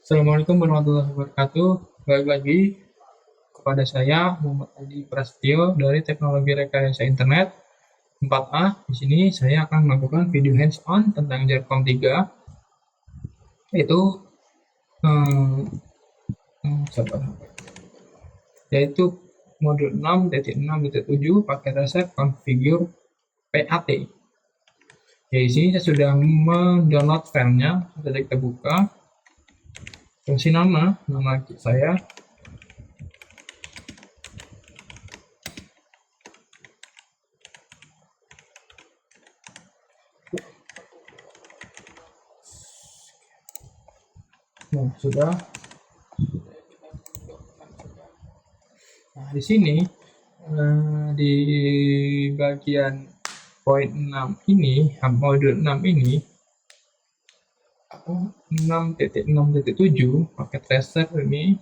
Assalamualaikum warahmatullahi wabarakatuh. Balik lagi kepada saya Muhammad Adi Prasetyo dari Teknologi Rekayasa Internet 4A. Di sini saya akan melakukan video hands-on tentang JARCOM 3, yaitu eh, yaitu modul 6.6.7 pakai resep configure PAT. Ya, di sini saya sudah mendownload filenya. Sudah kita buka. Kasih nama saya. Nah, sudah. Nah, di sini di bagian poin 6 ini, modul 6 ini 6.6.7 paket tracer ini,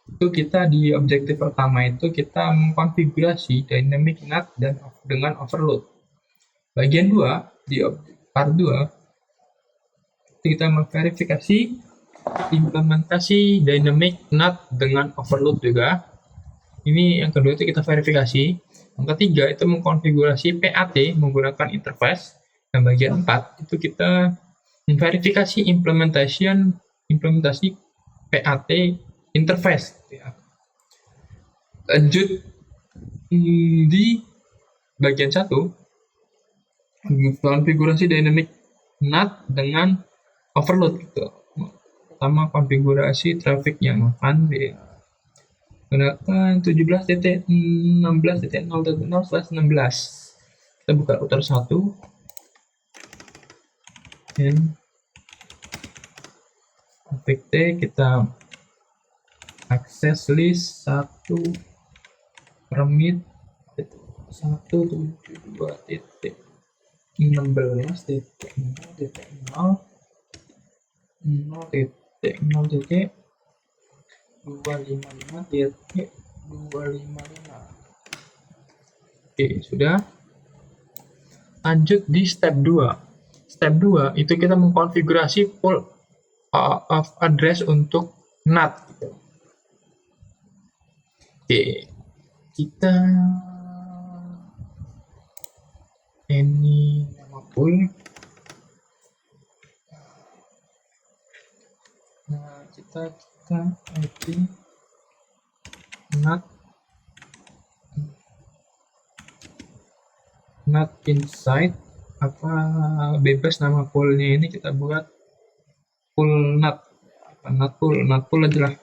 itu kita di objektif pertama itu kita mengkonfigurasi dynamic NAT dan dengan overload. Bagian 2 di part 2 kita memverifikasi implementasi dynamic NAT dengan overload juga. Ini yang kedua itu kita verifikasi. Yang ketiga itu mengkonfigurasi PAT menggunakan interface. Dan bagian 4 itu kita memverifikasi implementasi PAT interface. Lanjut di bagian 1, konfigurasi dynamic NAT dengan overload gitu. Pertama konfigurasi traffic yang akan gunakan 17.16.0.0/16. Kita buka router 1 dan config T, kita akses list 1 permit 1.0.0.0.0.255.255. Oke, sudah. Lanjut di step 2. Step 2 itu kita mengkonfigurasi pool of address untuk NAT. Oke, kita ini nama pool. Nah, kita IP NAT inside, apa bebas nama poolnya ini kita buat pool NAT, NAT pool aja lah.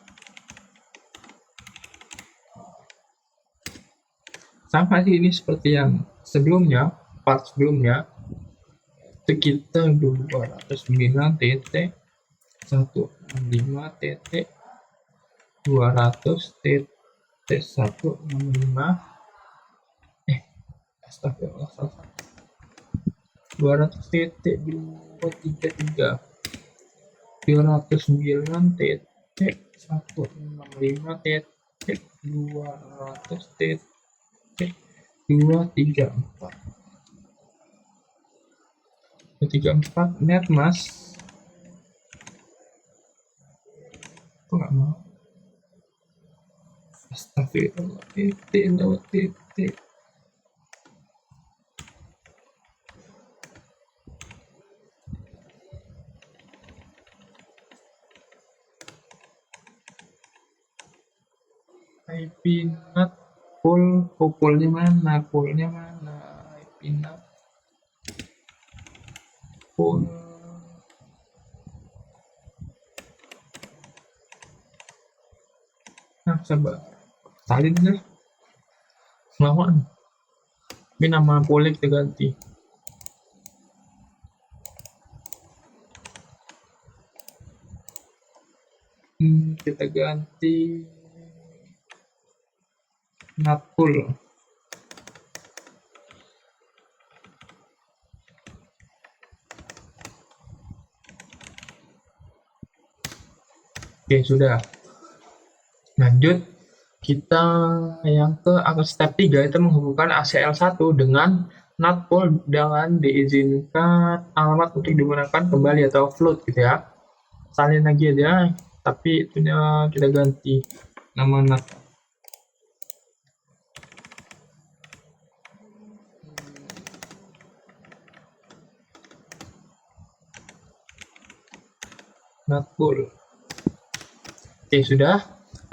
Sama sih ini seperti yang sebelumnya, part sebelumnya itu kita 209.165.200.165 astagfirullah, 200.233 209.165.200.234 net mas. Aku nggak mau. Astagfirullah, titik. IP NAT poolnya mana? IP NAT pool. Nah, coba salin deh. Lawan. Ini nama poolnya kita ganti. Kita ganti NAT pool. Oke, sudah. Lanjut, kita yang ke step 3 itu menghubungkan ACL1 dengan NAT pool dengan diizinkan alamat untuk digunakan kembali atau float gitu ya. Salin lagi aja, tapi itunya kita ganti nama NAT. NAT pool. Oke, sudah.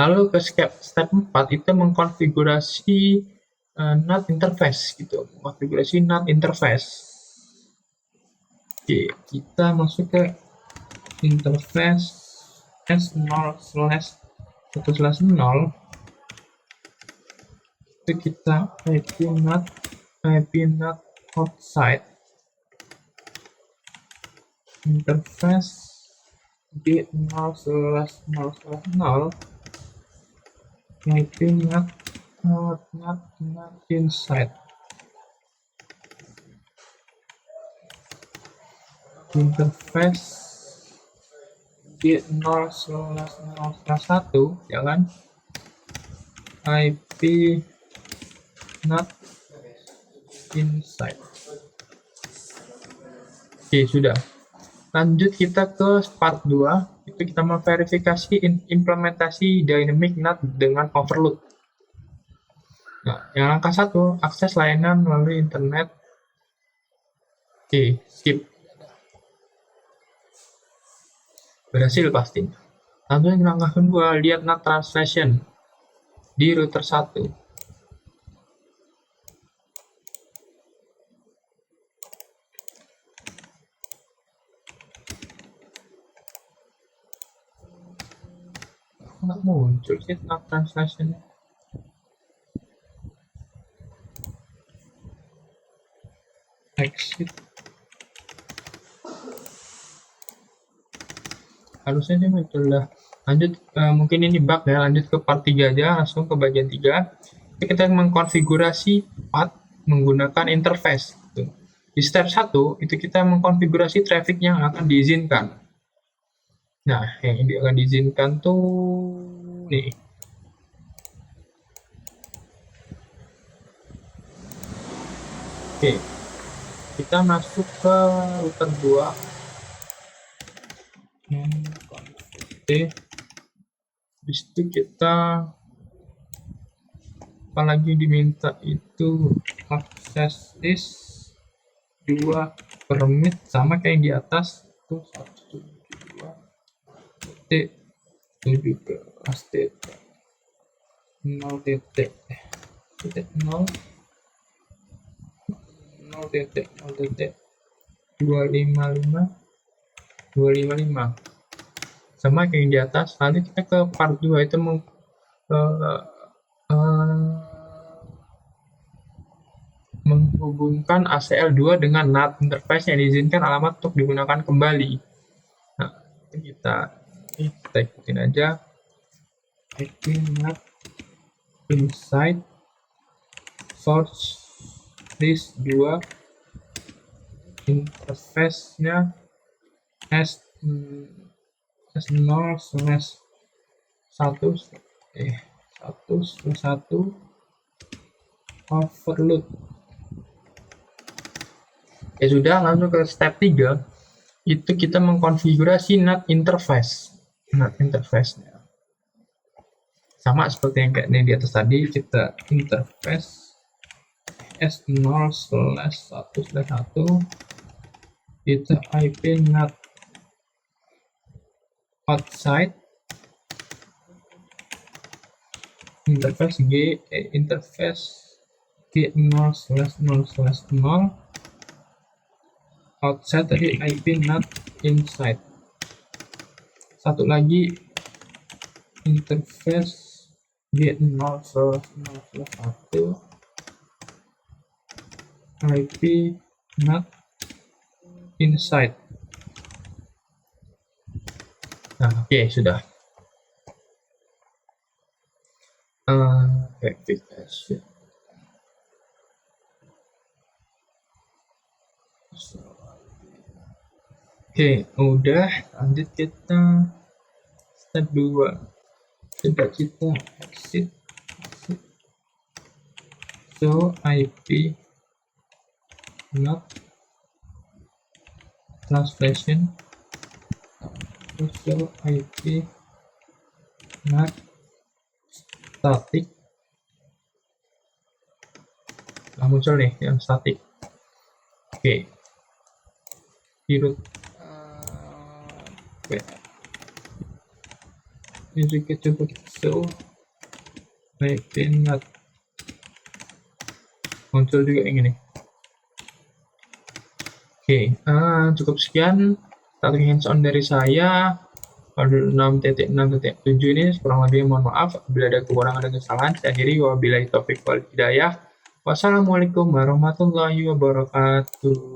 Lalu ke step 4 itu mengkonfigurasi NAT interface gitu. Konfigurasi NAT interface. Oke, kita masuk ke interface S0/1/0. Itu kita IP NAT outside interface D0/0/0 IP NAT inside interface D0/0/1 ya kan, IP NAT inside. Oke, sudah. Lanjut kita ke part 2, itu kita memverifikasi implementasi dynamic NAT dengan overload. Nah, yang langkah 1, akses layanan melalui internet. Oke, skip. Berhasil pastinya. Lalu yang langkah kedua, lihat NAT translation di router 1. Nggak muncul sih NAT translation. Exit. Harusnya dia muncul lah. Lanjut, mungkin ini bug ya. Lanjut ke part 3 aja, langsung ke bagian 3. Kita mengkonfigurasi path menggunakan interface. Gitu. Di step 1 itu kita mengkonfigurasi traffic yang akan diizinkan. Nah, yang akan diizinkan tuh nih. Oke, kita masuk ke router 2. Habis itu kita apalagi diminta itu akses is 2 permit sama kayak yang di atas itu 172 t ini juga stt 0 tt 0 tt 255 sama kayak yang di atas. Nanti kita ke part 2 itu menghubungkan ACL2 dengan NAT interface yang diizinkan alamat untuk digunakan kembali. Nah, kita ikutin aja. IP NAT inside source list 2 interface-nya S0/1/1 overload. Ya sudah, langsung ke step 3 itu kita mengkonfigurasi NAT interface. NAT interface-nya sama seperti yang kayak di atas tadi, kita interface S0/1/1 itu IP NAT outside interface G0/0/0 outside tadi IP NAT inside. Satu lagi interface G0/0/1 IP NAT inside. Nah, oke, sudah. Verification. Oke, udah. Lanjut kita step 2. Coba kita exit. So IP NAT translation. So IP not static. Nah, muncul nih yang static. Oke. Di root ini juga coba kita show maybe not, muncul juga yang ini. Oke, cukup sekian starting hands-on dari saya. Pada 6.6.7 ini kurang lebih mohon maaf bila ada kekurangan dan kesalahan. Saya akhiri, wabillahi taufiq wal hidayah. Wassalamualaikum warahmatullahi wabarakatuh.